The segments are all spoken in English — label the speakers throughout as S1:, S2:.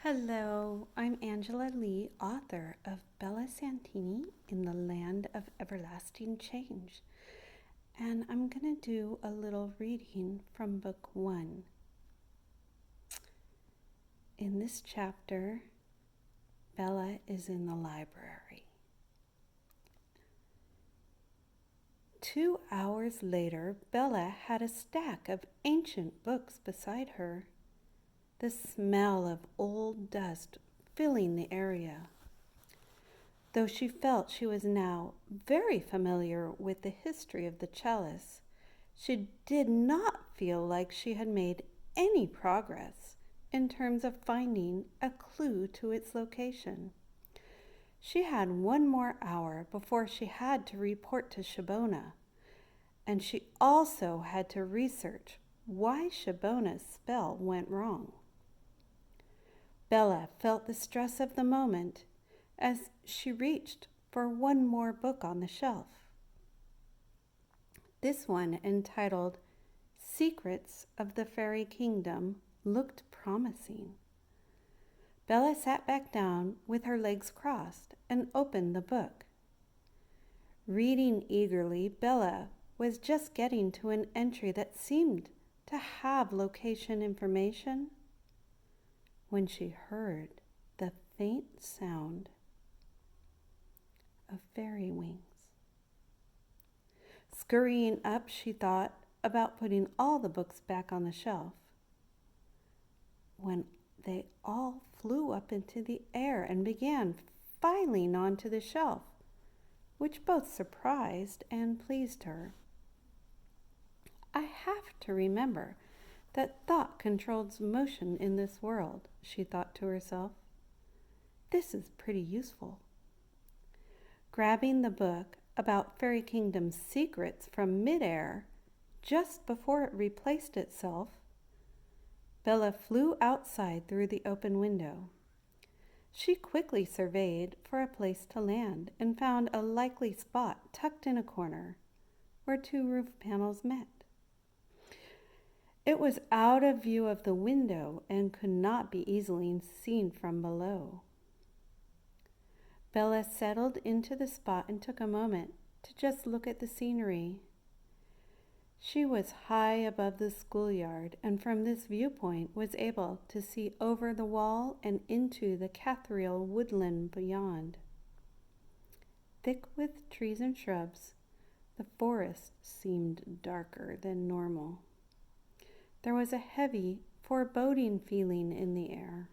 S1: Hello, I'm Angela Lee, author of Bella Santini in the Land of Everlasting Change, and I'm going to do a little reading from book 1. In this chapter, Bella is in the library. 2 hours later, Bella had a stack of ancient books beside her, the smell of old dust filling the area. Though she felt she was now very familiar with the history of the chalice, she did not feel like she had made any progress in terms of finding a clue to its location. She had 1 more hour before she had to report to Shabona, and she also had to research why Shabona's spell went wrong. Bella felt the stress of the moment as she reached for 1 more book on the shelf. This one, entitled Secrets of the Fairy Kingdom, looked promising. Bella sat back down with her legs crossed and opened the book. Reading eagerly, Bella was just getting to an entry that seemed to have location information when she heard the faint sound of fairy wings. Scurrying up, she thought about putting all the books back on the shelf, when they all flew up into the air and began filing onto the shelf, which both surprised and pleased her. I have to remember that thought controls motion in this world, she thought to herself. This is pretty useful. Grabbing the book about Fairy Kingdom's secrets from midair, just before it replaced itself, Bella flew outside through the open window. She quickly surveyed for a place to land and found a likely spot tucked in a corner where 2 roof panels met. It was out of view of the window and could not be easily seen from below. Bella settled into the spot and took a moment to just look at the scenery. She was high above the schoolyard, and from this viewpoint was able to see over the wall and into the cathedral woodland beyond. Thick with trees and shrubs, the forest seemed darker than normal. There was a heavy, foreboding feeling in the air.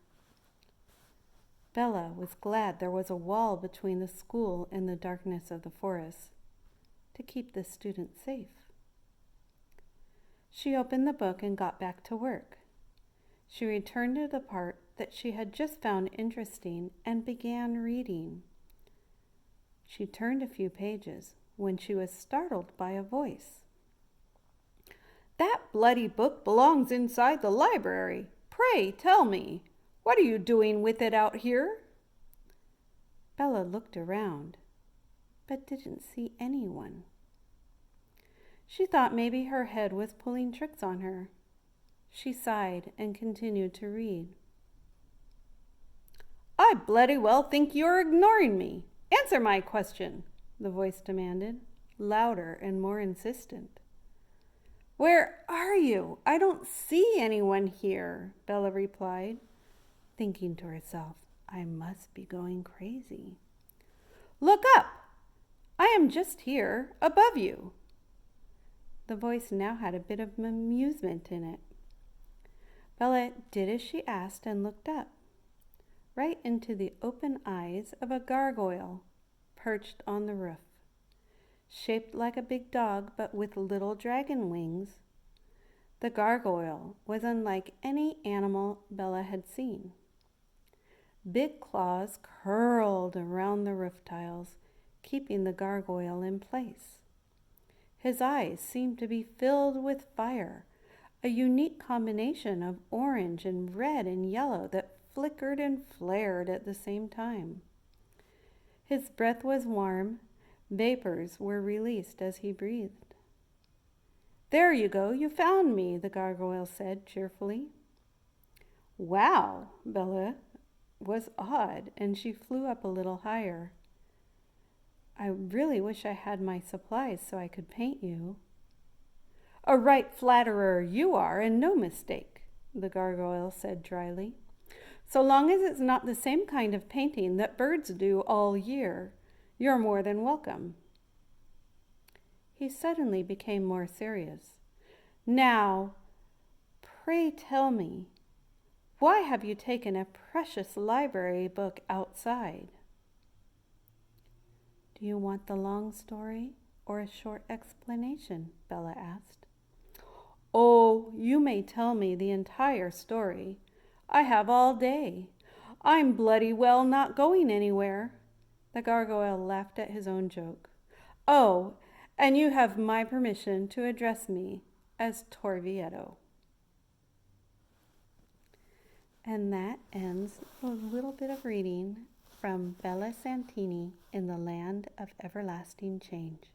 S1: Bella was glad there was a wall between the school and the darkness of the forest to keep the students safe. She opened the book and got back to work. She returned to the part that she had just found interesting and began reading. She turned a few pages when she was startled by a voice. "That bloody book belongs inside the library. Pray tell me, what are you doing with it out here?" Bella looked around, but didn't see anyone. She thought maybe her head was pulling tricks on her. She sighed and continued to read. "I bloody well think you're ignoring me. Answer my question," the voice demanded, louder and more insistent. "Where are you? I don't see anyone here," Bella replied, thinking to herself, I must be going crazy. "Look up! I am just here, above you." The voice now had a bit of amusement in it. Bella did as she asked and looked up, right into the open eyes of a gargoyle perched on the roof. Shaped like a big dog but with little dragon wings, the gargoyle was unlike any animal Bella had seen. Big claws curled around the roof tiles, keeping the gargoyle in place. His eyes seemed to be filled with fire, a unique combination of orange and red and yellow that flickered and flared at the same time. His breath was warm. Vapors were released as he breathed. "There you go, you found me," the gargoyle said cheerfully. "Wow," Bella was odd, and she flew up a little higher. I really wish I had my supplies so I could paint you. A right flatterer you are, and no mistake, the gargoyle said dryly. So long as it's not the same kind of painting that birds do all year, you're more than welcome. He suddenly became more serious. Now, pray tell me, why have you taken a precious library book outside? Do you want the long story or a short explanation? Bella asked. Oh, you may tell me the entire story. I have all day. I'm bloody well not going anywhere. The gargoyle laughed at his own joke. Oh, and you have my permission to address me as Torvieto. And that ends a little bit of reading from Bella Santini in the Land of Everlasting Change.